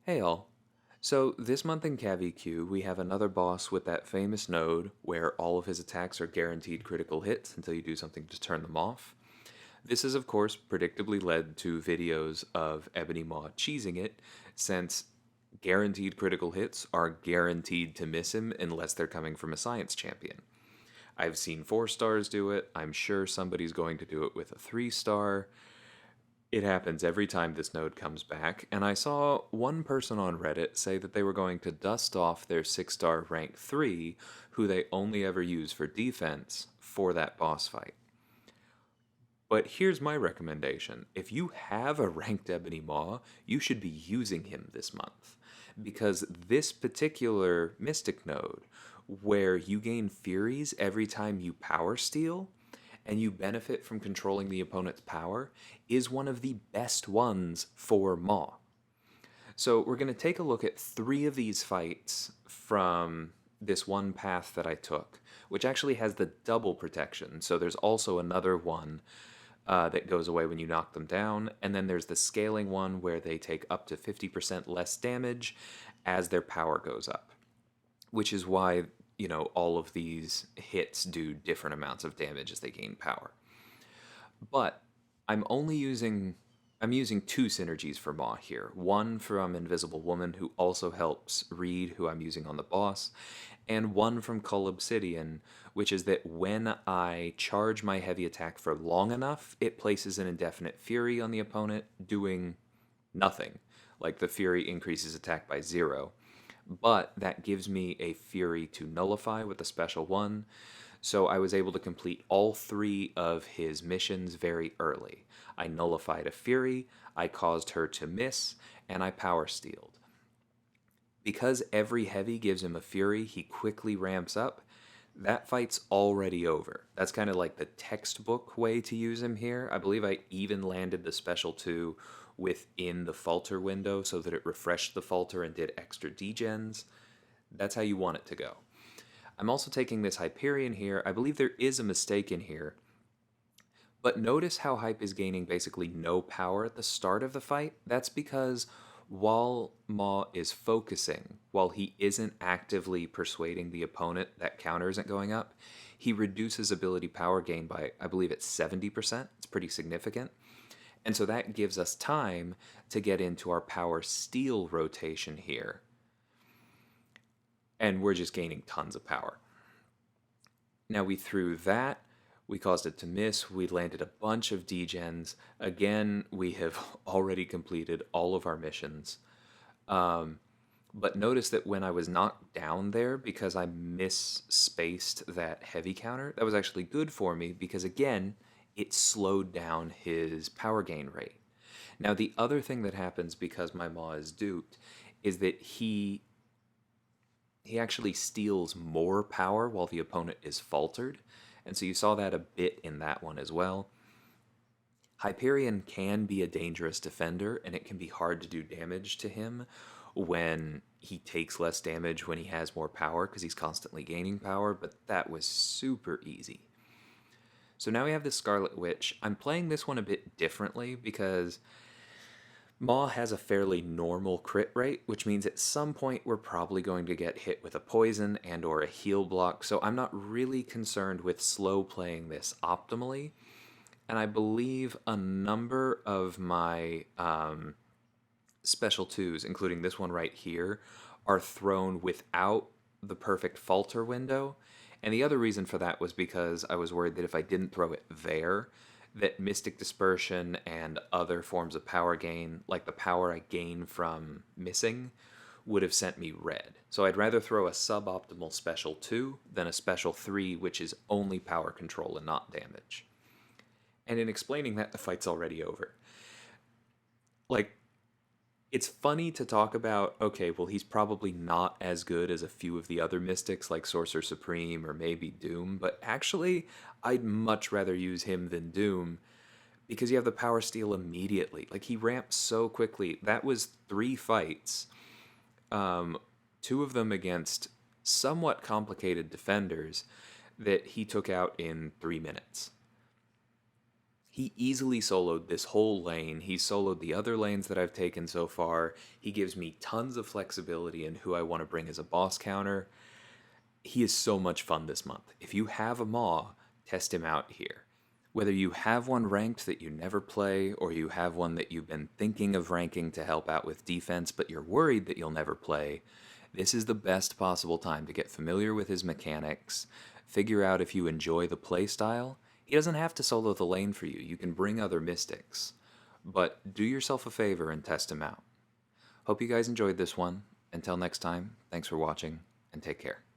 Hey all. So this month in CavEQ, we have another boss with that famous node where all of his attacks are guaranteed critical hits until you do something to turn them off. This has of course predictably led to videos of Ebony Maw cheesing it, since guaranteed critical hits are guaranteed to miss him unless they're coming from a science champion. I've seen 4 stars do it, I'm sure somebody's going to do it with a 3 star. It happens every time this node comes back, and I saw one person on Reddit say that they were going to dust off their 6 star rank 3, who they only ever use for defense, for that boss fight. But here's my recommendation. If you have a ranked Ebony Maw, you should be using him this month. Because this particular Mystic node, where you gain Furies every time you power steal, and you benefit from controlling the opponent's power, is one of the best ones for Maw. So we're going to take a look at 3 of these fights from this one path that I took, which actually has the double protection. So there's also another one that goes away when you knock them down, and then there's the scaling one where they take up to 50% less damage as their power goes up, which is why, all of these hits do different amounts of damage as they gain power. But I'm using 2 synergies for Maw here. One from Invisible Woman, who also helps Reed, who I'm using on the boss, and one from Cull Obsidian, which is that when I charge my heavy attack for long enough, it places an indefinite Fury on the opponent, doing nothing. Like the Fury increases attack by 0. But that gives me a Fury to nullify with a special one, so I was able to complete all 3 of his missions very early. I nullified a Fury, I caused her to miss, and I power stealed. Because every heavy gives him a Fury, he quickly ramps up. That fight's already over. That's kind of like the textbook way to use him here. I believe I even landed the special 2 within the falter window so that it refreshed the falter and did extra degens. That's how you want it to go. I'm also taking this Hyperion here. I believe there is a mistake in here. But notice how Hype is gaining basically no power at the start of the fight. That's because while Maw is focusing, while he isn't actively persuading the opponent that counter isn't going up, he reduces ability power gain by, I believe it's 70%. It's pretty significant. And so that gives us time to get into our power steal rotation here. And we're just gaining tons of power. Now we threw that, we caused it to miss, we landed a bunch of degens. Again, we have already completed all of our missions. But notice that when I was knocked down there, because I misspaced that heavy counter, that was actually good for me because, again, it slowed down his power gain rate. Now, the other thing that happens because my Maw is duped is that he actually steals more power while the opponent is faltered. And so you saw that a bit in that one as well. Hyperion can be a dangerous defender, and it can be hard to do damage to him when he takes less damage when he has more power because he's constantly gaining power, but that was super easy. So now we have the Scarlet Witch. I'm playing this one a bit differently because Maw has a fairly normal crit rate, which means at some point we're probably going to get hit with a poison and or a heal block, so I'm not really concerned with slow playing this optimally. And I believe a number of my special 2s, including this one right here, are thrown without the perfect falter window. And the other reason for that was because I was worried that if I didn't throw it there, that Mystic Dispersion and other forms of power gain, like the power I gain from missing, would have sent me red. So I'd rather throw a suboptimal special 2 than a special 3, which is only power control and not damage. And in explaining that, the fight's already over. Like, it's funny to talk about, okay, well, he's probably not as good as a few of the other mystics like Sorcerer Supreme or maybe Doom, but actually, I'd much rather use him than Doom because you have the power steal immediately. Like, he ramps so quickly. That was 3 fights, 2 of them against somewhat complicated defenders that he took out in 3 minutes. He easily soloed this whole lane. He soloed the other lanes that I've taken so far. He gives me tons of flexibility in who I want to bring as a boss counter. He is so much fun this month. If you have a Maw, test him out here. Whether you have one ranked that you never play, or you have one that you've been thinking of ranking to help out with defense, but you're worried that you'll never play, this is the best possible time to get familiar with his mechanics, figure out if you enjoy the playstyle. He doesn't have to solo the lane for you, you can bring other mystics. But do yourself a favor and test him out. Hope you guys enjoyed this one. Until next time, thanks for watching, and take care.